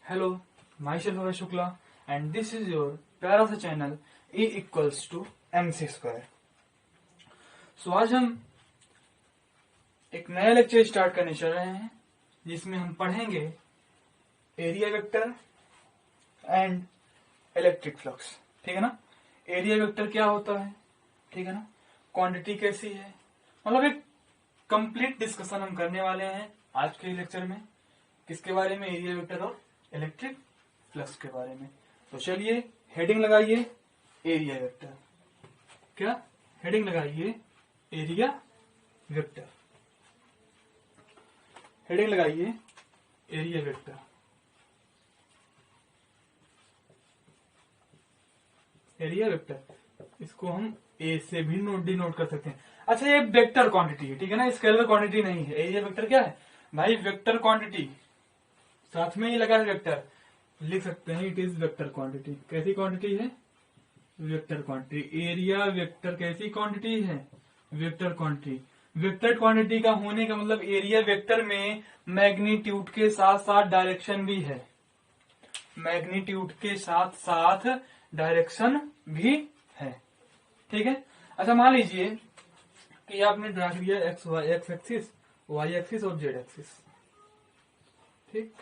Hello, myself Avi Shukla and this is your Pyarasa channel E equals to MC square. So आज हम एक नया lecture start करने चल रहे हैं जिसमें हम पढ़ेंगे area vector and electric flux. ठीक है ना। एरिया वेक्टर क्या होता है, ठीक है ना, क्वांटिटी कैसी है, मतलब एक कंप्लीट डिस्कशन हम करने वाले हैं आज के लेक्चर में। किसके बारे में? एरिया वेक्टर और इलेक्ट्रिक फ्लक्स के बारे में। तो चलिए हेडिंग लगाइए एरिया वेक्टर। क्या हेडिंग लगाइए? Area vector. हेडिंग लगाइए एरिया वेक्टर। एरिया वेक्टर इसको हम ए से भी डिनोट कर सकते हैं। अच्छा, ये वेक्टर क्वांटिटी है, ठीक है ना, स्केलर क्वांटिटी नहीं है। एरिया वेक्टर क्या है भाई? वेक्टर क्वांटिटी, साथ में ही लगा है वेक्टर, लिख सकते हैं इट इज वेक्टर क्वांटिटी। कैसी क्वांटिटी है? Vector quantity. एरिया वेक्टर कैसी क्वांटिटी है? Vector quantity. वेक्टर क्वांटिटी का होने का मतलब एरिया वेक्टर में मैग्नीट्यूड के साथ साथ डायरेक्शन भी है। मैग्नीट्यूड के साथ साथ डायरेक्शन भी है, ठीक है। अच्छा, मान लीजिए कि आपने ड्रा किया एक्स एक्सिस, वाई एक्सिस और जेड एक्सिस। ठीक,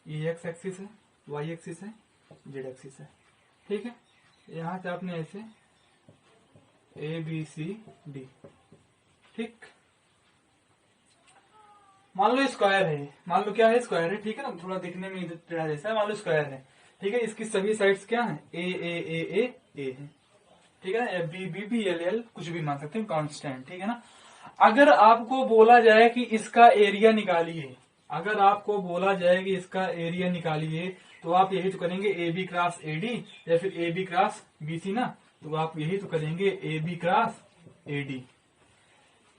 ये एक्स एक्सिस है, वाई एक्सिस है, जेड एक्सिस है, ठीक है। यहां से आपने ऐसे ए बी सी डी, ठीक। मान लो स्क्वायर है, मान लो क्या है? स्क्वायर है, ठीक है ना, थोड़ा दिखने में टेढ़ा जैसा है। मान लो स्क्वायर है, ठीक है। इसकी सभी साइड्स क्या है? ए ए ए ए ए है, ठीक है। B B B L L कुछ भी मान सकते हैं, कांस्टेंट, ठीक है ना। अगर आपको बोला जाए कि इसका एरिया निकालिए, अगर आपको बोला जाए कि इसका एरिया निकालिए, तो आप यही तो करेंगे A B cross A D या फिर A B cross B C ना। तो आप यही तो करेंगे A B cross A D.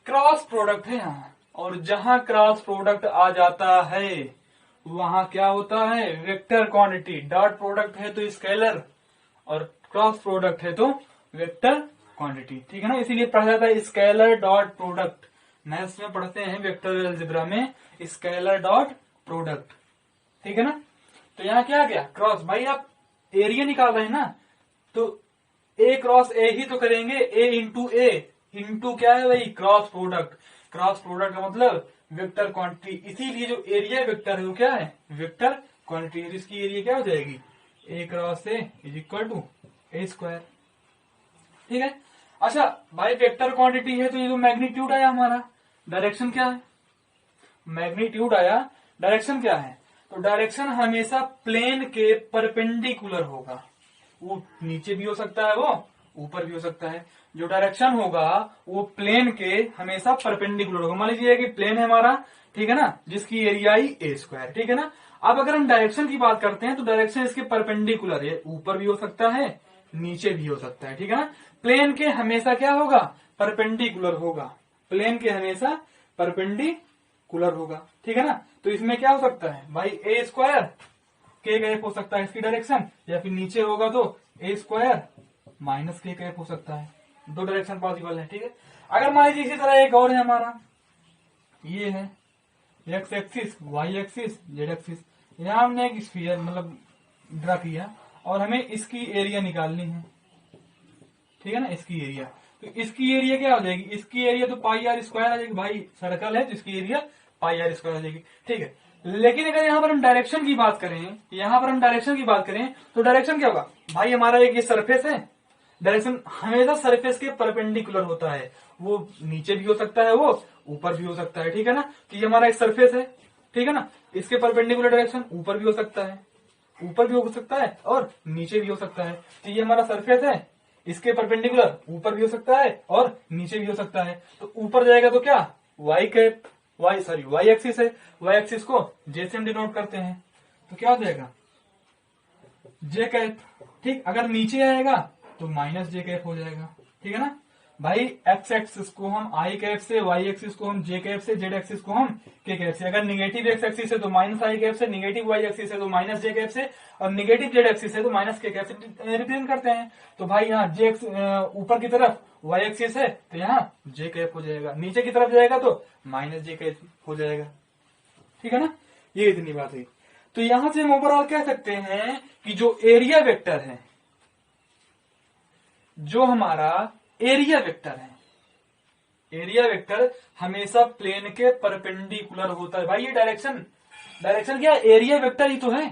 Cross product है यहाँ, और जहां क्रॉस प्रोडक्ट आ जाता है वहां क्या होता है? Vector quantity. डॉट प्रोडक्ट है तो स्केलर, और क्रॉस प्रोडक्ट है तो वेक्टर क्वांटिटी, ठीक है ना। इसीलिए पढ़ा जाता है स्केलर डॉट प्रोडक्ट। मैथ्स में पढ़ते हैं वेक्टर अलजेब्रा में स्केलर डॉट प्रोडक्ट, ठीक है ना। तो यहाँ क्या आ गया? क्रॉस। भाई आप एरिया निकाल रहे हैं ना, तो ए क्रॉस ए ही तो करेंगे। ए इंटू ए इंटू क्या है भाई? Cross product. क्रॉस प्रोडक्ट का मतलब वेक्टर क्वांटिटी। इसीलिए जो एरिया वेक्टर है वो क्या है? Vector quantity. जिसकी एरिया क्या हो जाएगी? A cross A is equal to A square, ठीक है। अच्छा भाई, वेक्टर क्वांटिटी है तो ये जो मैग्नीट्यूड आया हमारा, डायरेक्शन क्या है? मैग्नीट्यूड आया, डायरेक्शन क्या है? तो डायरेक्शन हमेशा प्लेन के परपेंडिकुलर होगा। वो नीचे भी हो सकता है, वो ऊपर भी हो सकता है। जो डायरेक्शन होगा वो प्लेन के हमेशा परपेंडिकुलर होगा। मान लीजिए कि प्लेन है हमारा, ठीक है ना, जिसकी एरिया आई ए स्क्वायर, ठीक है ना। अब अगर हम डायरेक्शन की बात करते हैं तो डायरेक्शन इसके परपेंडिकुलर है, ऊपर भी हो सकता है, नीचे भी हो सकता है, ठीक है ना। प्लेन के हमेशा क्या होगा? परपेंडिकुलर होगा। प्लेन के हमेशा परपेंडिकुलर होगा, ठीक है ना। तो इसमें क्या हो सकता है भाई? ए स्क्वायर के कैप हो सकता है इसकी डायरेक्शन, या फिर नीचे होगा तो ए स्क्वायर माइनस के कैप हो सकता है। दो डायरेक्शन पॉसिबल है, ठीक है। अगर मान लीजिए इसी तरह एक और है हमारा, ये है x axis, y axis, z axis. यहां हमने एक स्फीयर मतलब ड्रा किया और हमें इसकी एरिया निकालनी है, ठीक है ना। इसकी एरिया, तो इसकी एरिया क्या हो जाएगी? इसकी एरिया तो पाई आर स्क्वायर आ जाएगी। भाई सर्कल है तो इसकी एरिया पाई आर स्क्वायर आ जाएगी, ठीक है। लेकिन अगर यहाँ पर हम डायरेक्शन की बात करें, यहाँ पर हम डायरेक्शन की बात करें तो डायरेक्शन क्या होगा भाई? हमारा एक ये सरफेस है, डायरेक्शन हमेशा सरफेस के परपेंडिकुलर होता है। वो नीचे भी हो सकता है, वो ऊपर भी हो सकता है, ठीक है ना। तो ये हमारा एक सरफेस है, ठीक है ना, इसके परपेंडिकुलर डायरेक्शन ऊपर भी हो सकता है, ऊपर भी हो सकता है और नीचे भी हो सकता है। तो ये हमारा सरफेस है, इसके परपेंडिकुलर ऊपर भी हो सकता है और नीचे भी हो सकता है। तो ऊपर जाएगा तो क्या? वाई कैप, वाई एक्सिस है, वाई एक्सिस को जे से हम डिनोट करते हैं, तो क्या हो जाएगा? जे कैप, ठीक। अगर नीचे आएगा तो माइनस जे कैप हो जाएगा, ठीक है ना। भाई एक्स एक्सिस को हम आई कैप से, वाई एक्सिस को हम जे कैप से, जेड एक्सिस को हम के कैप से। अगर निगेटिव एक्स एक्सिस है तो माइनस आई कैप से, निगेटिव वाई एक्सिस है तो माइनस जे कैप से, और निगेटिव जेड एक्सिस है तो माइनस के कैप से रिप्रेजेंट करते हैं। तो भाई यहाँ जे ऊपर की तरफ वाई एक्सिस है तो यहाँ जे कैप हो जाएगा, नीचे की तरफ जाएगा तो माइनस जे कैप हो जाएगा, ठीक है ना। ये इतनी बात है। तो यहां से हम ओवरऑल कह सकते हैं कि जो एरिया वेक्टर है, जो हमारा एरिया वेक्टर है, एरिया वेक्टर हमेशा प्लेन के परपेंडिकुलर होता है। भाई ये डायरेक्शन क्या है? एरिया वेक्टर ही तो है।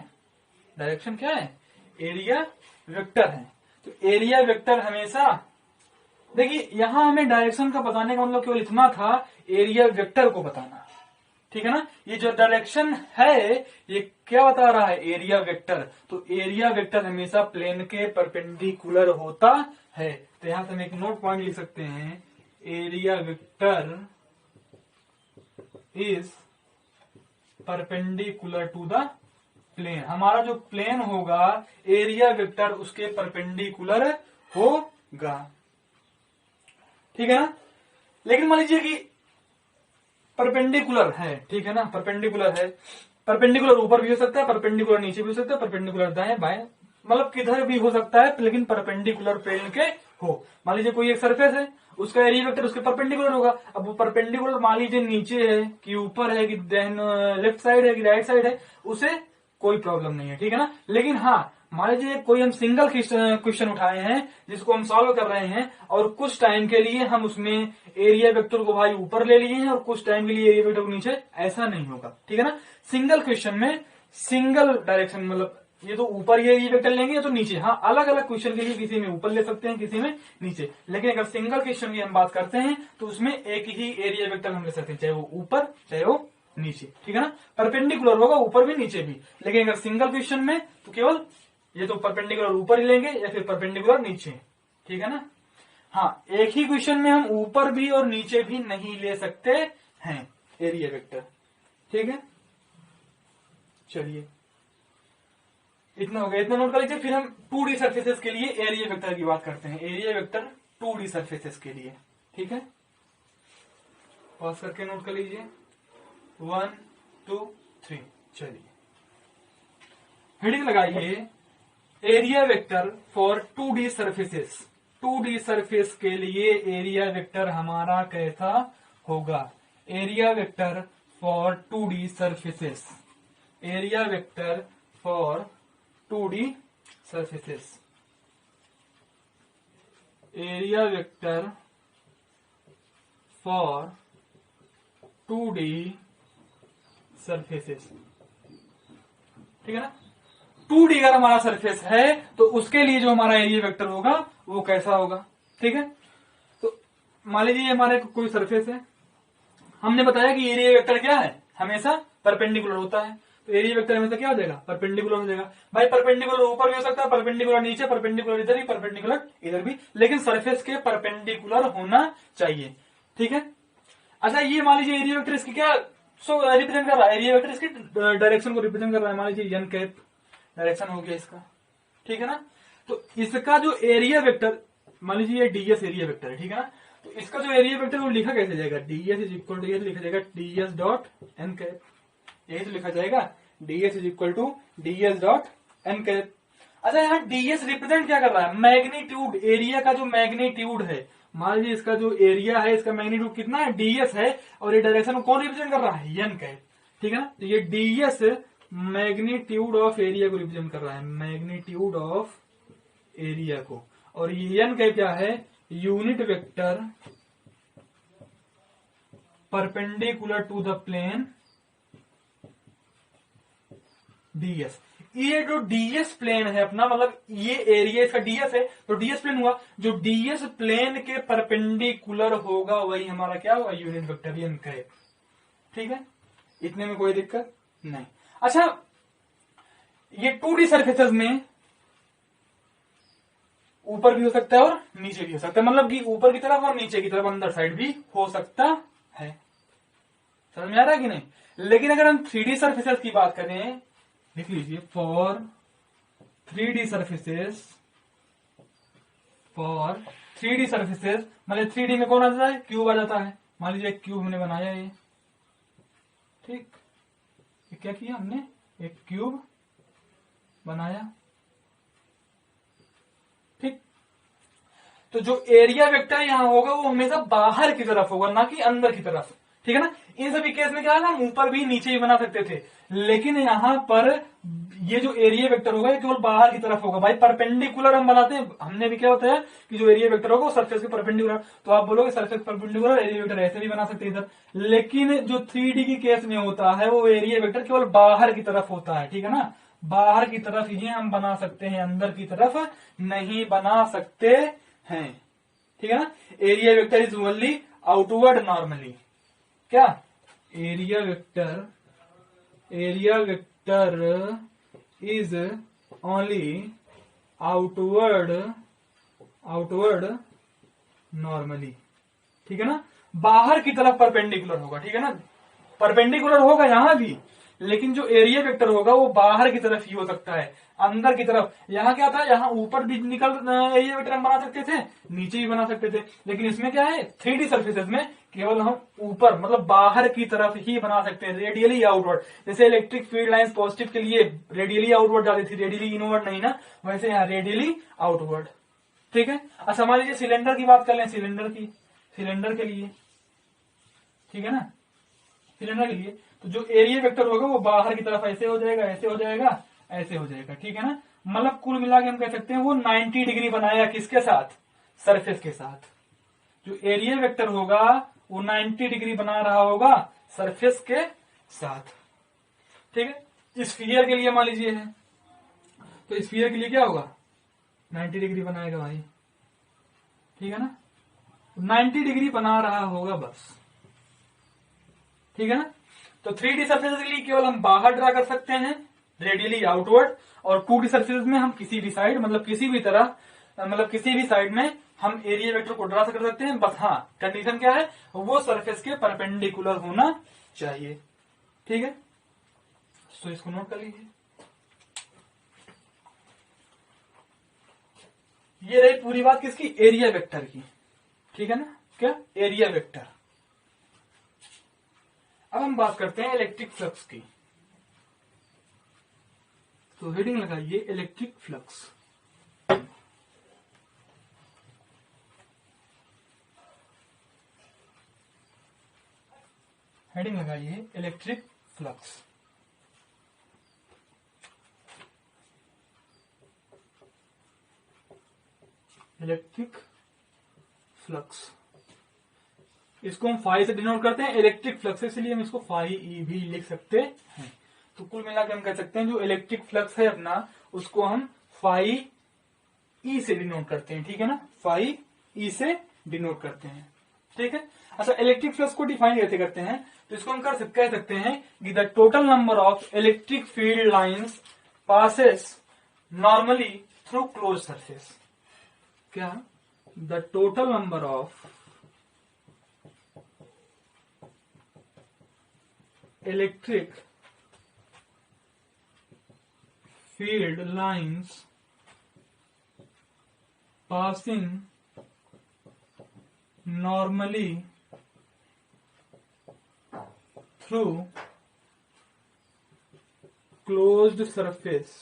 डायरेक्शन क्या है? एरिया वेक्टर है। तो एरिया वेक्टर हमेशा, देखिए यहां हमें डायरेक्शन का बताने का मतलब केवल इतना था, एरिया वेक्टर को बताना, ठीक है ना। ये जो डायरेक्शन है ये क्या बता रहा है? Area vector. तो एरिया वेक्टर हमेशा प्लेन के परपेंडिकुलर होता है। तो यहां से हम एक नोट पॉइंट लिख सकते हैं, area vector is perpendicular to the plane. हमारा जो प्लेन होगा एरिया वेक्टर उसके परपेंडिकुलर होगा, ठीक है ना। लेकिन मान लीजिए कि परपेंडिकुलर है, ठीक है ना, परपेंडिकुलर है, परपेंडिकुलर ऊपर भी हो सकता है, परपेंडिकुलर नीचे भी हो सकता है, परपेंडिकुलर दाएं बाएं, मतलब किधर भी हो सकता है, लेकिन परपेंडिकुलर प्लेन के हो। मान लीजिए कोई एक सरफेस है, उसका एरिया वेक्टर उसके परपेंडिकुलर होगा। अब वो परपेंडिकुलर मान लीजिए नीचे है कि ऊपर है कि लेफ्ट साइड है कि राइट साइड है, उसे कोई प्रॉब्लम नहीं है, ठीक है ना। लेकिन हाँ, मान लीजिए कोई हम सिंगल क्वेश्चन उठाए हैं जिसको हम सॉल्व कर रहे हैं, और कुछ टाइम के लिए हम उसमें एरिया वेक्टर को भाई ऊपर ले लिए हैं और कुछ टाइम के लिए एरिया वेक्टर को नीचे, ऐसा नहीं होगा, ठीक है ना। सिंगल क्वेश्चन में सिंगल डायरेक्शन, मतलब ये तो ऊपर ये एरिया वेक्टर लेंगे या तो नीचे, हाँ अलग अलग क्वेश्चन के लिए किसी में ऊपर ले सकते हैं किसी में नीचे। लेकिन अगर सिंगल क्वेश्चन की हम बात करते हैं तो उसमें एक ही एरिया वेक्टर हम ले सकते हैं, चाहे वो ऊपर चाहे वो नीचे, ठीक है ना। परपेंडिकुलर होगा ऊपर भी नीचे भी, लेकिन अगर सिंगल क्वेश्चन में तो केवल ये तो परपेंडिकुलर ऊपर ही लेंगे या फिर परपेंडिकुलर नीचे, ठीक है ना। हाँ, एक ही क्वेश्चन में हम ऊपर भी और नीचे भी नहीं ले सकते हैं एरिया वेक्टर, ठीक है। चलिए इतना हो गया, इतना नोट कर लीजिए। फिर हम 2D सर्फेसेस के लिए एरिया वेक्टर की बात करते हैं, एरिया वेक्टर 2D सर्फेसेस के लिए, ठीक है। पॉज करके नोट कर लीजिए, 1 2 3। चलिए हेडिंग लगाइए, area vector for 2D surfaces. 2D surface के लिए एरिया वेक्टर हमारा कैसा होगा? Area vector for 2D surfaces, area vector for 2D surfaces, area vector for 2D surfaces, ठीक है ना। 2D अगर हमारा सरफेस है तो उसके लिए जो हमारा एरिया वेक्टर होगा वो कैसा होगा, ठीक है। तो मान लीजिए हमारे कोई सरफेस है, हमने बताया कि एरिया वेक्टर क्या है? हमेशा परपेंडिकुलर होता है। तो एरिया वेक्टर हमेशा क्या हो जाएगा? परपेंडिकुलर हो जाएगा। भाई परपेंडिकुलर ऊपर भी हो सकता है, परपेंडिकुलर नीचे, परपेंडिकुलर इधर भी, परपेंडिकुलर इधर भी, लेकिन सरफेस के परपेंडिकुलर होना चाहिए, ठीक है। अच्छा ये मान लीजिए एरिया वेक्टर इसकी क्या रिप्रेजेंट कर रहा है? एरिया वेक्टर इसकी डायरेक्शन को रिप्रेजेंट कर रहा है। मान लीजिए एन कैप डायरेक्शन हो गया इसका, ठीक है ना। तो इसका जो एरिया वेक्टर, मान लीजिए ये डीएस एरिया वेक्टर है, ठीक है ना। तो इसका जो एरिया वेक्टर वो लिखा कैसे जाएगा? डीएस इज इक्वल टू, ये लिखा जाएगा डीएस डॉट एन कैप, यही तो लिखा जाएगा, DS is equal to DS dot N cap. अच्छा यहाँ डीएस रिप्रेजेंट क्या कर रहा है? मैग्नीट्यूड, एरिया का जो मैग्नीट्यूड है। मान लीजिए इसका जो एरिया है इसका मैग्नीट्यूड कितना है? डीएस है, और ये डायरेक्शन को कौन रिप्रेजेंट कर रहा है? एन कैप, ठीक है ना। तो ये डीएस मैग्नीट्यूड ऑफ एरिया को रिप्रेजेंट कर रहा है, मैग्नीट्यूड ऑफ एरिया को। और ये एन कैप क्या है? Unit vector perpendicular to the plane DS. ये जो डीएस प्लेन है अपना, मतलब ये एरिया इसका डीएस है, तो डीएस प्लेन हुआ, जो डीएस प्लेन के परपेंडिकुलर होगा वही हमारा क्या होगा? यूनिट वेक्टर एन कैप, ठीक है। इतने में कोई दिक्कत नहीं। अच्छा ये 2D सर्फेसेस में ऊपर भी हो सकता है और नीचे भी हो सकता है, मतलब कि ऊपर की तरफ और नीचे की तरफ, अंदर साइड भी हो सकता है। समझ में आ रहा है कि नहीं? लेकिन अगर हम 3D सर्फेसेस की बात करें, लिख लीजिए for 3D surfaces, for 3D surfaces, मतलब 3D में कौन आ जाता है? क्यूब आ जाता है। मान लीजिए एक क्यूब हमने बनाया ये, ठीक, ये क्या किया हमने? एक क्यूब बनाया, ठीक। तो जो एरिया वेक्टर यहां होगा वो हमेशा बाहर की तरफ होगा, ना कि अंदर की तरफ, ठीक है ना। इन सभी केस में क्या है ना, हम ऊपर भी नीचे भी बना सकते थे, लेकिन यहाँ पर ये जो एरिया वेक्टर होगा ये केवल बाहर की तरफ होगा। भाई परपेंडिकुलर हम बनाते हैं, हमने भी क्या होता है कि जो एरिया वेक्टर होगा वो सरफेस के परपेंडिकुलर, तो आप बोलोगे सरफेस परपेंडिकुलर एरिया वेक्टर ऐसे भी बना सकते हैं इधर। लेकिन जो 3D की केस में होता है वो एरिया वेक्टर केवल बाहर की तरफ होता है, ठीक है ना, बाहर की तरफ ही हम बना सकते हैं, अंदर की तरफ नहीं बना सकते हैं, ठीक है ना। Area vector is only outward normally, क्या area vector is only outward normally, ठीक है ना, बाहर की तरफ परपेंडिकुलर होगा, ठीक है ना, परपेंडिकुलर होगा यहां भी, लेकिन जो एरिया वेक्टर होगा वो बाहर की तरफ ही हो सकता है, अंदर की तरफ। यहाँ क्या था, यहाँ ऊपर भी निकल एरिया वेक्टर हम बना सकते थे, नीचे भी बना सकते थे, लेकिन इसमें क्या है 3D सर्फेसेस में केवल हम ऊपर मतलब बाहर की तरफ ही बना सकते हैं, रेडियली आउटवर्ड। जैसे इलेक्ट्रिक फील्ड लाइंस पॉजिटिव के लिए रेडियली आउटवर्ड जाती थी, रेडियली इनवर्ड नहीं ना, वैसे यहाँ रेडियली आउटवर्ड, ठीक है। अच्छा मान लीजिए सिलेंडर की बात कर लें, सिलेंडर के लिए, ठीक है ना, सिलेंडर के लिए तो जो एरिया वेक्टर होगा वो बाहर की तरफ ऐसे हो जाएगा, ऐसे हो जाएगा, ऐसे हो जाएगा, ठीक है ना। मतलब कुल मिला के हम कह सकते हैं वो 90 डिग्री बनाया, किसके साथ, सरफेस के साथ। जो एरिया वेक्टर होगा वो 90 डिग्री बना रहा होगा सरफेस के साथ, ठीक है। स्फीयर के लिए मान लीजिए है, तो स्फीयर के लिए क्या होगा, 90 डिग्री बनाएगा भाई, ठीक है ना, 90 डिग्री बना रहा होगा बस, ठीक है ना। तो 3D सर्फेस के लिए केवल हम बाहर ड्रा कर सकते हैं रेडियली आउटवर्ड, और 2D सर्फेस में हम किसी भी साइड मतलब किसी भी तरह मतलब किसी भी साइड में हम एरिया वेक्टर को ड्रा कर सकते हैं, बस हाँ कंडीशन क्या है, वो सरफेस के परपेंडिकुलर होना चाहिए, ठीक है। तो इसको नोट कर लीजिए। ये रही पूरी बात किसकी, एरिया वेक्टर की, ठीक है ना, क्या एरिया वेक्टर। अब हम बात करते हैं इलेक्ट्रिक फ्लक्स की, तो हेडिंग लगाइए इलेक्ट्रिक फ्लक्स। हेडिंग लगाइए इलेक्ट्रिक फ्लक्स। इलेक्ट्रिक फ्लक्स इसको हम फाई से डिनोट करते हैं, इलेक्ट्रिक फ्लक्स, इसलिए हम इसको फाई ई भी लिख सकते हैं। तो कुल मिलाकर हम कह सकते हैं जो इलेक्ट्रिक फ्लक्स है अपना उसको हम फाई ई से डिनोट करते हैं, ठीक है ना, फाई ई से डिनोट करते हैं, ठीक है। अच्छा इलेक्ट्रिक फ्लक्स को डिफाइन कैसे करते हैं, तो इसको हम कह सकते हैं कि the total number of electric field lines passes normally through close surface, क्या the total number of electric field lines passing normally through closed surface,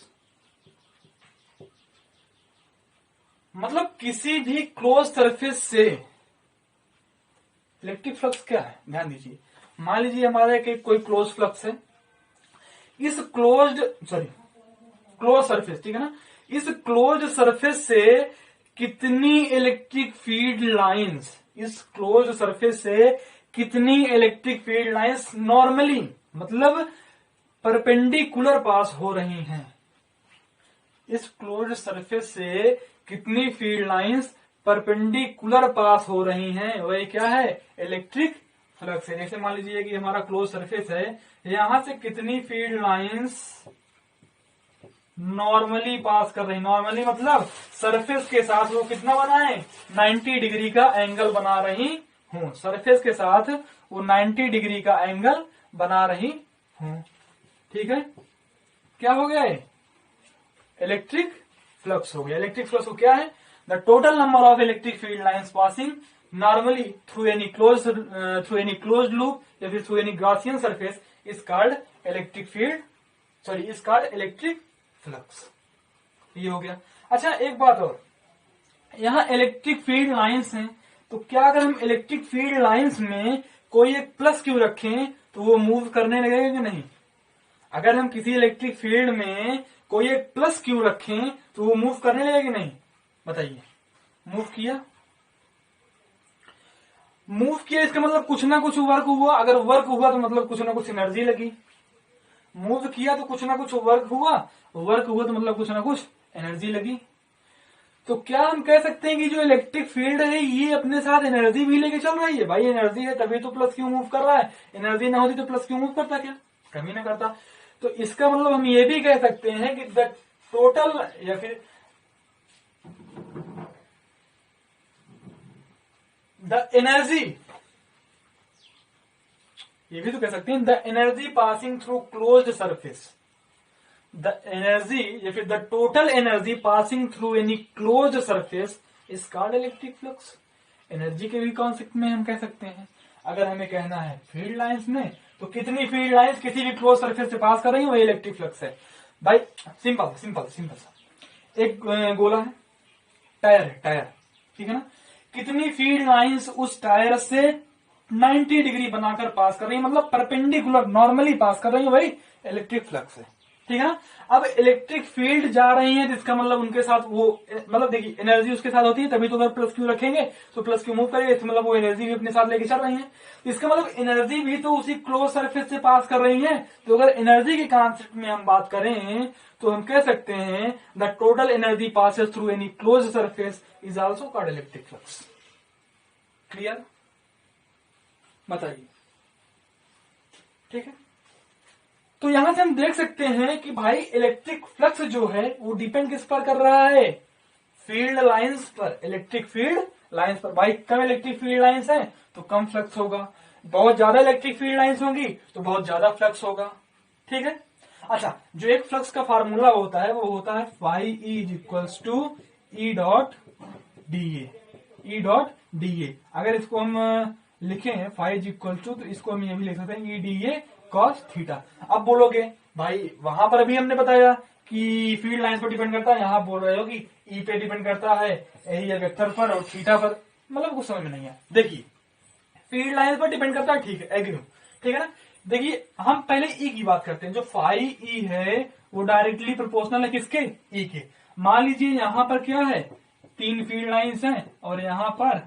मतलब किसी भी क्लोज सरफेस से इलेक्ट्रिक फ्लक्स क्या है, ध्यान दीजिए। मान लीजिए हमारा कोई क्लोज फ्लक्स है, इस क्लोज सरफेस, ठीक है ना, इस क्लोज सरफेस से कितनी इलेक्ट्रिक फील्ड लाइंस, इस क्लोज सरफेस से कितनी इलेक्ट्रिक फील्ड लाइंस नॉर्मली मतलब परपेंडिकुलर पास हो रही हैं, इस क्लोज सरफेस से कितनी फील्ड लाइंस परपेंडिकुलर पास हो रही हैं, वही क्या है, इलेक्ट्रिक फ्लक्स है। जैसे मान लीजिए कि हमारा क्लोज सरफेस है, यहां से कितनी फील्ड लाइंस नॉर्मली पास कर रही, नॉर्मली मतलब सरफेस के साथ वो कितना बनाए, 90 डिग्री का एंगल बना रही हूं, सरफेस के साथ वो 90 डिग्री का एंगल बना रही हूं, ठीक है। क्या हो गया, इलेक्ट्रिक फ्लक्स हो गया। इलेक्ट्रिक फ्लक्स को क्या है, the total number of electric field lines passing normally through any closed loop या फिर through any Gaussian surface is called electric field is called electric flux, ये हो गया। अच्छा एक बात और, यहाँ इलेक्ट्रिक फील्ड लाइंस हैं, तो क्या अगर हम इलेक्ट्रिक फील्ड लाइंस में कोई एक प्लस क्यू रखें तो वो मूव करने लगेगा कि नहीं? अगर हम किसी इलेक्ट्रिक फील्ड में कोई एक प्लस क्यू रखें तो वो मूव करने लगेगा कि नहीं? बताइए। मूव किया, मूव किया इसका मतलब कुछ ना कुछ वर्क हुआ। अगर वर्क हुआ तो मतलब कुछ ना कुछ एनर्जी लगी। मूव किया तो कुछ ना कुछ वर्क हुआ, वर्क हुआ तो मतलब कुछ ना कुछ एनर्जी लगी। तो क्या हम कह सकते हैं कि जो इलेक्ट्रिक फील्ड है ये अपने साथ एनर्जी भी लेके चल रही है? भाई एनर्जी है तभी तो प्लस क्यू मूव कर रहा है, एनर्जी ना होती तो प्लस क्यू मूव करता क्या? कभी ना करता। तो इसका मतलब हम ये भी कह सकते हैं कि द टोटल, या फिर द एनर्जी, ये भी तो कह सकते हैं the energy passing through closed surface, the energy या फिर the total energy passing through any closed surface is called electric flux. Energy के भी कॉन्सेप्ट में हम कह सकते हैं। अगर हमें कहना है फील्ड लाइंस में, तो कितनी फील्ड लाइंस किसी भी क्लोज सरफेस से पास कर रही है वो इलेक्ट्रिक फ्लक्स है। भाई सिंपल सिंपल सिंपल सा एक गोला है, टायर है, टायर, ठीक है ना? कितनी फील्ड लाइंस उस टायर से 90 डिग्री बनाकर पास कर रही है, मतलब परपेंडिकुलर नॉर्मली पास कर रही है, वही इलेक्ट्रिक फ्लक्स है। ठीक है ना? अब इलेक्ट्रिक फील्ड जा रही है जिसका मतलब उनके साथ वो, मतलब देखिए एनर्जी उसके साथ होती है तभी तो अगर प्लस क्यू रखेंगे तो प्लस क्यू मूव करेगा, इसका मतलब वो एनर्जी भी अपने साथ लेके चल रही है। इसका मतलब एनर्जी भी तो उसी क्लोज सरफेस से पास कर रही है। तो अगर एनर्जी के कॉन्सेप्ट में हम बात करें तो हम कह सकते हैं the total energy passes through any close surface is also called electric flux. Clear? बताइए। ठीक है, तो यहां से हम देख सकते हैं कि भाई इलेक्ट्रिक फ्लक्स जो है वो डिपेंड किस पर कर रहा है? फील्ड लाइंस पर, इलेक्ट्रिक फील्ड लाइंस पर। भाई कम इलेक्ट्रिक फील्ड लाइंस है तो कम फ्लक्स होगा, बहुत ज्यादा इलेक्ट्रिक फील्ड लाइंस होंगी तो बहुत ज्यादा फ्लक्स होगा। ठीक है? अच्छा, जो एक फ्लक्स का फार्मूला होता है वो होता है phi E is equals to E dot D A, E dot D A. अगर इसको हम लिखें फाई इज इक्वल टू, तो इसको हम ये भी लिख सकते हैं ई डी ए कॉस थीटा। अब बोलोगे भाई वहां पर अभी हमने बताया कि फील्ड लाइंस पर डिपेंड करता है, यहां बोल रहे हो कि ई पे डिपेंड करता है, एरिया वेक्टर पर और थीटा पर, मतलब कुछ समझ में नहीं है। देखिए फील्ड लाइंस पर डिपेंड करता है, ठीक है, एग्री हूं, ठीक है ना? देखिए हम पहले ई की बात करते हैं। जो फाई ई है वो डायरेक्टली प्रोपोर्शनल है किसके? ई के। मान लीजिए यहां पर क्या है, 3 फील्ड लाइंस हैं और यहां पर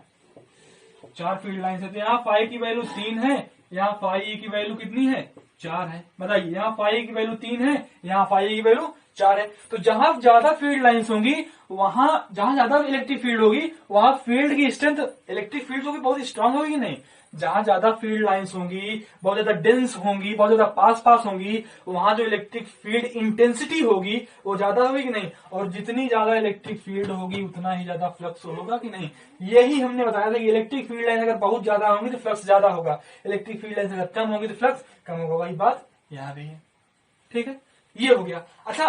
4 फील्ड लाइंस है। तो यहाँ फाई की वैल्यू 3 है, यहाँ फाई की वैल्यू कितनी है? 4 है। बताइए, यहाँ फाई की वैल्यू 3 है, यहाँ फाई की वैल्यू 4 है। तो जहां ज्यादा फील्ड लाइंस होंगी, वहां जहां ज्यादा इलेक्ट्रिक फील्ड होगी वहां फील्ड की स्ट्रेंथ, इलेक्ट्रिक फील्ड होगी बहुत स्ट्रांग होगी नहीं? जहां ज्यादा फील्ड लाइंस होंगी, बहुत ज्यादा डेंस होंगी, बहुत ज्यादा पास पास होंगी, वहां जो इलेक्ट्रिक फील्ड इंटेंसिटी होगी वो ज्यादा होगी कि नहीं? और जितनी ज्यादा इलेक्ट्रिक फील्ड होगी उतना ही ज्यादा फ्लक्स होगा कि नहीं? यही हमने बताया था कि इलेक्ट्रिक फील्ड लाइन अगर बहुत ज्यादा होंगी तो फ्लक्स ज्यादा होगा, इलेक्ट्रिक फील्ड लाइन अगर कम होगी तो फ्लक्स कम होगा। वही बात यहां भी है। ठीक है, ये हो गया। अच्छा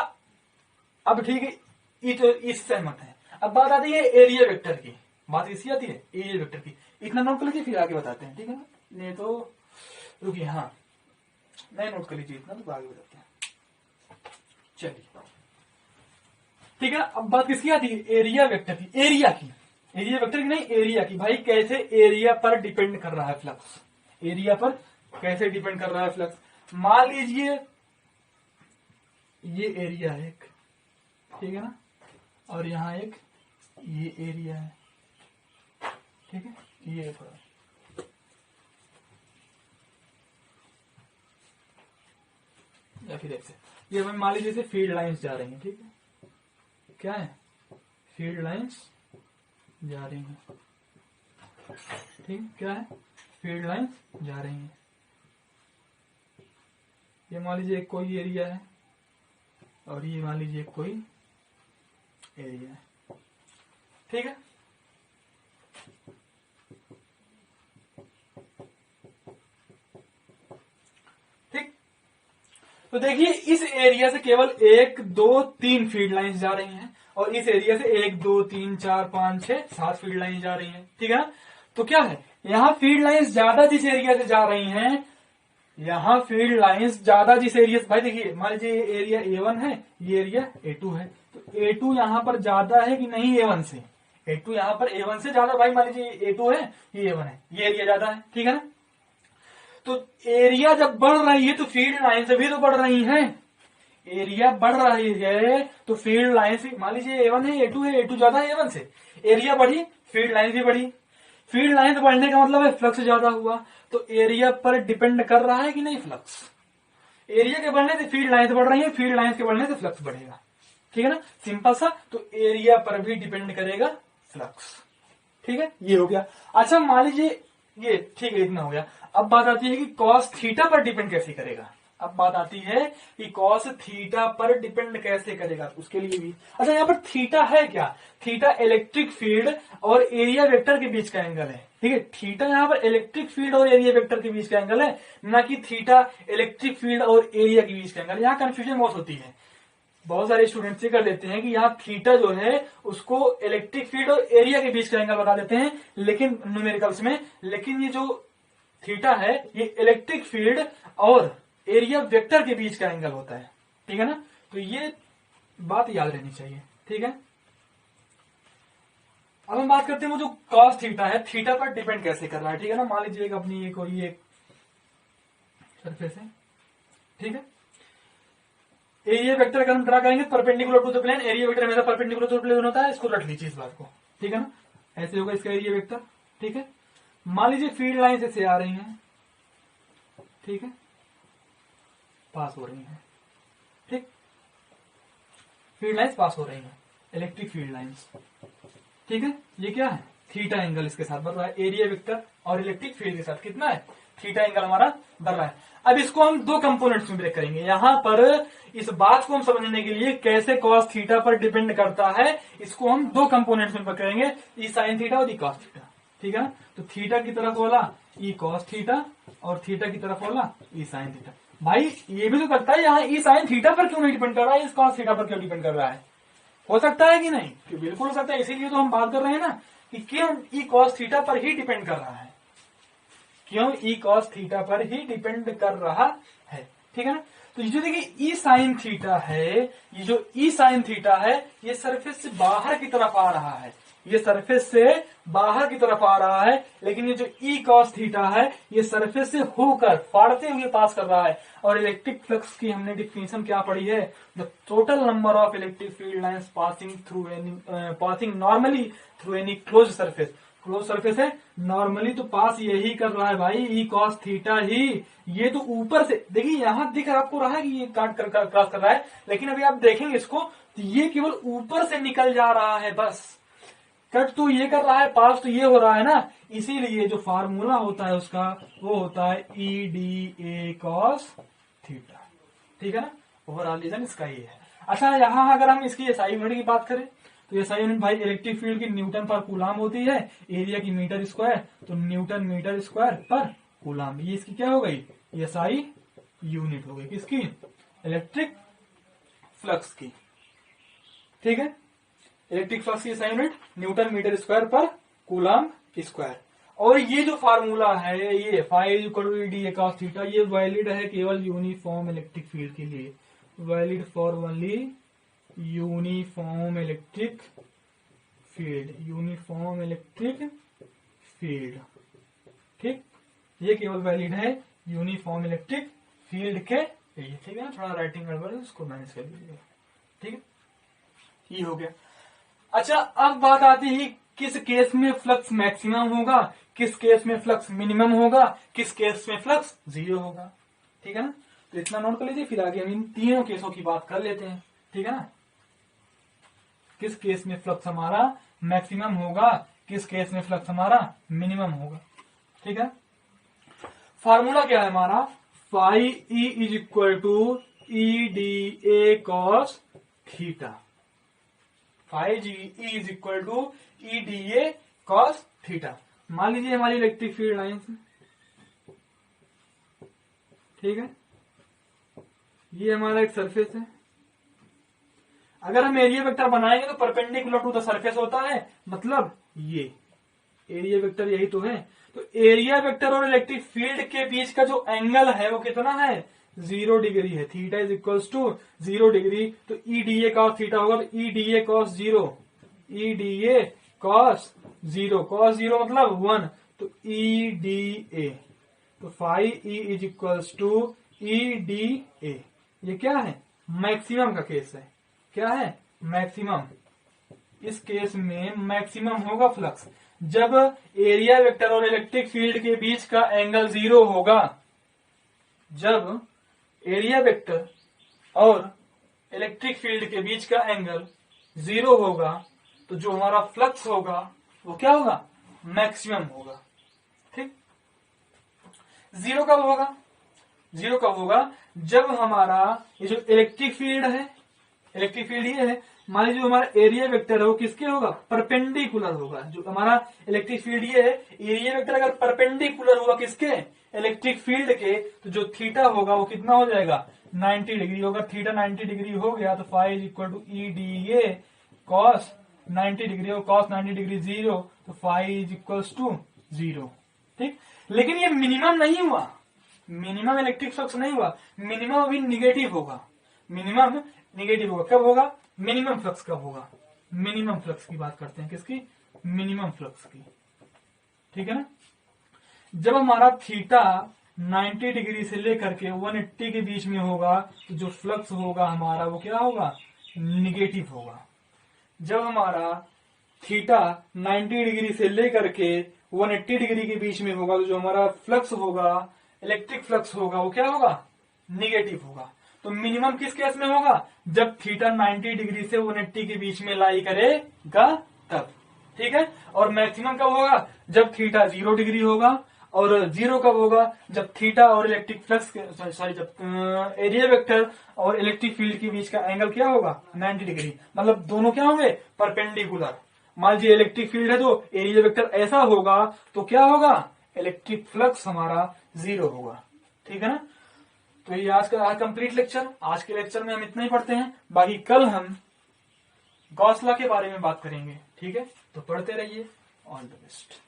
अब ठीक है, इस सहमत है। अब बात आती है एरिया वेक्टर की। बात इसी आती है एरिया वेक्टर की। इतना नोट कर लीजिए फिर आगे बताते हैं, ठीक है ना? नहीं तो रुकिए, हाँ नहीं नोट कर लीजिए इतना, तो आगे बताते हैं। चलिए ठीक है ना? अब बात किसकी आती है? एरिया वेक्टर की। एरिया की, एरिया वेक्टर की नहीं, एरिया की। भाई कैसे एरिया पर डिपेंड कर रहा है फ्लक्स, एरिया पर कैसे डिपेंड कर रहा है फ्लक्स? मान लीजिए ये एरिया है एक, ठीक है ना, और यहां एक ये एरिया है, ठीक है, ये थोड़ा, या फिर ऐसे ये मान लीजिए जैसे फील्ड लाइंस जा रही हैं, ठीक है, क्या है? फील्ड लाइंस जा रही हैं, ठीक है, क्या है? फील्ड लाइंस जा रही हैं। ये मान लीजिए कोई एरिया है और ये मान लीजिए कोई एरिया है, ठीक है। ठीक, तो देखिए इस एरिया से केवल 1 2 3 फील्ड लाइंस जा रही हैं और इस एरिया से 1 2 3 4 5 6 7 फील्ड लाइंस जा रही हैं, ठीक है ना? तो क्या है, यहां फील्ड लाइंस ज्यादा जिस एरिया से जा रही हैं, यहां फील्ड लाइंस ज्यादा जिस एरिया से, भाई देखिए मान लीजिए ये एरिया A1 है, ये एरिया A2 है, तो A2 यहां पर ज्यादा है कि नहीं A1 से? A2 यहां पर A1 से ज्यादा। भाई मान लीजिए A2 है, ये A1 है, ये एरिया ज्यादा है, ठीक है ना? तो एरिया जब बढ़ रही है तो फील्ड लाइन से भी तो बढ़ रही है। एरिया बढ़ रही है तो फील्ड लाइन से, मान लीजिए A1 है, A2 है, A2 ज्यादा है A1 से, एरिया बढ़ी, फील्ड लाइन भी बढ़ी। फील्ड लाइन बढ़ने का मतलब है फ्लक्स ज्यादा हुआ, तो एरिया पर डिपेंड कर रहा है कि नहीं फ्लक्स। एरिया के बढ़ने से फील्ड लाइन बढ़ रही है, फील्ड लाइन के बढ़ने से फ्लक्स बढ़ेगा, ठीक है ना, सिंपल सा। तो एरिया पर भी डिपेंड करेगा फ्लक्स, ठीक है, ये हो गया। अच्छा मान लीजिए ये ठीक है, इतना हो गया। अब बात आती है कि कॉस थीटा पर डिपेंड कैसे करेगा। अब बात आती है कि कॉस थीटा पर डिपेंड कैसे करेगा, उसके लिए भी। अच्छा यहाँ पर थीटा है क्या, थीटा इलेक्ट्रिक फील्ड और एरिया वेक्टर के बीच का एंगल है, ठीक है। थीटा यहाँ पर इलेक्ट्रिक फील्ड और एरिया वेक्टर के बीच का एंगल है, ना कि थीटा इलेक्ट्रिक फील्ड और एरिया के बीच का एंगल। यहाँ कंफ्यूजन बहुत होती है, बहुत सारे स्टूडेंट्स ये कर देते हैं कि यहाँ थीटा जो है उसको इलेक्ट्रिक फील्ड और एरिया के बीच का एंगल बता देते हैं, लेकिन न्यूमेरिकल्स में। लेकिन ये जो थीटा है ये इलेक्ट्रिक फील्ड और एरिया वेक्टर के बीच का एंगल होता है, ठीक है ना। तो ये बात याद रहनी चाहिए, ठीक है। अब हम बात करते हैं वो जो कॉस थीटा है, थीटा पर डिपेंड कैसे कर रहा है, ठीक है ना। मान लीजिए अपनी एक और ये सरफेस है, ठीक है। एरिया वेक्टर अगर हम ड्रा करेंगे perpendicular to the plane, area vector हमेशा परपेंडिकुलर टू द प्लेन होता है, इसको रख लीजिए इस बात को, ठीक है ना। ऐसे होगा इसका एरिया वेक्टर, ठीक है। मान लीजिए फील्ड लाइन ऐसे आ रही हैं, ठीक है, पास हो रही हैं, ठीक, फील्ड लाइंस पास हो रही हैं, इलेक्ट्रिक फील्ड लाइंस, ठीक है। ये क्या है, थीटा एंगल इसके साथ बढ़ रहा है, एरिया वेक्टर और इलेक्ट्रिक फील्ड के साथ कितना है, थीटा एंगल हमारा बढ़ रहा है। अब इसको हम दो कंपोनेंट्स में ब्रेक करेंगे। यहां पर इस बात को हम समझने के लिए कैसे कॉस थीटा पर डिपेंड करता है, इसको हम दो कंपोनेंट्स में ब्रेक करेंगे, ई साइन थीटा और ई कॉस थीटा, ठीक है ना। तो थीटा की तरफ वाला ई कॉस थीटा और थीटा की तरफ वाला ई साइन थीटा। भाई ये भी तो करता है, यहाँ ई साइन थीटा पर क्यों नहीं डिपेंड कर रहा है, इस कॉस थीटा पर क्यों डिपेंड कर रहा है, हो सकता है कि नहीं, कि बिल्कुल हो सकता है। इसीलिए तो हम बात कर रहे हैं ना कि क्यों ई कॉस थीटा पर ही डिपेंड कर रहा है, क्यों ई कॉस थीटा पर ही डिपेंड कर रहा है, ठीक है ना। तो ये जो देखिए ई साइन थीटा है, ये जो ई साइन थीटा है ये सरफेस से बाहर की तरफ आ रहा है, ये सरफेस से बाहर की तरफ आ रहा है। लेकिन ये जो ई कॉस थीटा है ये सरफेस से होकर फाड़ते हुए पास कर रहा है। और इलेक्ट्रिक फ्लक्स की हमने डिफिनेशन क्या पढ़ी है, the total number of electric field lines passing normally through any close surface. Close surface है, नॉर्मली तो पास यही कर रहा है भाई, ई कॉस थीटा ही। ये तो ऊपर से देखिए, यहां दिख आपको रहा है कि ये काट कर क्रॉस कर रहा है, लेकिन अभी आप देखेंगे इसको तो ये केवल ऊपर से निकल जा रहा है बस। कट तो ये कर रहा है, पास तो ये हो रहा है ना। इसीलिए जो फार्मूला होता है उसका वो होता है ई डी ए कॉस थीटा, ठीक है ना। ओवरऑल रीजन इसका ये है। अच्छा यहाँ अगर हम इसकी एसआई यूनिट की बात करें तो एसआई यूनिट भाई इलेक्ट्रिक फील्ड की न्यूटन पर कूलाम होती है, एरिया की मीटर स्क्वायर, तो न्यूटन मीटर स्क्वायर पर कूलाम। ये इसकी क्या हो गई, एसआई यूनिट हो गई, किसकी, इलेक्ट्रिक फ्लक्स की, ठीक है। इलेक्ट्रिक फ्लक्स की SI unit newton metre square पर कूलाम स्क्वायर। और ये जो फार्मूला है ये फाइव डी कॉस थीटा, ये वैलिड है केवल यूनिफॉर्म इलेक्ट्रिक फील्ड के लिए, valid for only uniform electric field, uniform electric field, ठीक। ये केवल वैलिड है यूनिफॉर्म इलेक्ट्रिक फील्ड के लिए, ठीक है। थोड़ा राइटिंग गड़बड़ है, उसको मैनेज कर लीजिएगा, ठीक है। ये हो गया। अच्छा अब बात आती है किस केस में फ्लक्स मैक्सिमम होगा, किस केस में फ्लक्स मिनिमम होगा, किस केस में फ्लक्स जीरो होगा, ठीक है ना। तो इतना नोट कर लीजिए, फिर आगे हम इन तीनों केसों की बात कर लेते हैं, ठीक है ना। किस केस में फ्लक्स हमारा मैक्सिमम होगा, किस केस में फ्लक्स हमारा मिनिमम होगा, ठीक है। फार्मूला क्या है हमारा, phi E is equal to E D A cos theta, phi G E is equal to E D A cos theta. मान लीजिए हमारी इलेक्ट्रिक फील्ड लाइन है, ठीक है, ये हमारा एक सरफेस है। अगर हम एरिया वेक्टर बनाएंगे तो परपेंडिकुलर टू द सरफेस होता है, मतलब ये एरिया वेक्टर यही तो है। तो एरिया वेक्टर और इलेक्ट्रिक फील्ड के बीच का जो एंगल है वो कितना है, 0 डिग्री है। Theta is equals to 0 degree, तो E D A cos theta होगा, तो E D A cos 0, E D A cos 0, cos 0 मतलब 1, तो ई डी ए, तो phi E is equals to E D A. ये क्या है? मैक्सिमम का केस है। क्या है? मैक्सिमम। इस केस में मैक्सिमम होगा फ्लक्स जब एरिया वेक्टर और इलेक्ट्रिक फील्ड के बीच का एंगल 0 होगा। जब एरिया वेक्टर और इलेक्ट्रिक फील्ड के बीच का एंगल 0 होगा तो जो हमारा फ्लक्स होगा वो क्या होगा? मैक्सिमम होगा। ठीक। 0 कब होगा? 0 कब होगा? जब हमारा ये जो इलेक्ट्रिक फील्ड है, इलेक्ट्रिक फील्ड ये है, मान लीजिए हमारा एरिया वेक्टर है वो किसके होगा? परपेंडिकुलर होगा। जो हमारा इलेक्ट्रिक फील्ड ये है, एरिया वेक्टर अगर परपेंडिकुलर हुआ किसके? इलेक्ट्रिक फील्ड के, तो जो थीटा होगा वो कितना हो जाएगा? 90 डिग्री होगा। थीटा 90 डिग्री हो गया तो phi is equal to E D A cos 90 degree हो, कॉस 90 डिग्री 0, तो फाई इज इक्वल्स टू 0। ठीक। लेकिन ये मिनिमम नहीं हुआ, मिनिमम इलेक्ट्रिक फ्लक्स नहीं हुआ, मिनिमम अभी निगेटिव होगा। मिनिमम निगेटिव होगा। कब होगा? मिनिमम फ्लक्स कब होगा? मिनिमम फ्लक्स की बात करते हैं। किसकी? मिनिमम फ्लक्स की। ठीक है ना? जब हमारा थीटा 90 डिग्री से लेकर के 180 के बीच में होगा तो जो फ्लक्स होगा हमारा वो क्या होगा? निगेटिव होगा। जब हमारा थीटा 90 डिग्री से लेकर के 180 डिग्री के बीच में होगा तो जो हमारा फ्लक्स होगा, इलेक्ट्रिक फ्लक्स होगा, वो क्या होगा? निगेटिव होगा। तो मिनिमम किस केस में होगा? जब थीटा 90 डिग्री से 180 के बीच में लाई करेगा तब। ठीक है। और मैक्सिमम कब होगा? जब थीटा 0 डिग्री होगा। और 0 कब होगा? जब थीटा और इलेक्ट्रिक फ्लक्स सॉरी जब एरिया वेक्टर और इलेक्ट्रिक फील्ड के बीच का एंगल क्या होगा? 90 डिग्री। मतलब दोनों क्या होंगे? परपेंडिकुलर। मान लीजिए इलेक्ट्रिक फील्ड है तो एरिया वेक्टर ऐसा होगा तो क्या होगा? इलेक्ट्रिक फ्लक्स हमारा 0 होगा। ठीक है ना? तो ये आज का कंप्लीट लेक्चर। आज के लेक्चर में हम इतना ही पढ़ते हैं, बाकी कल हम गॉस लॉ के बारे में बात करेंगे। ठीक है, तो पढ़ते रहिए। All the best.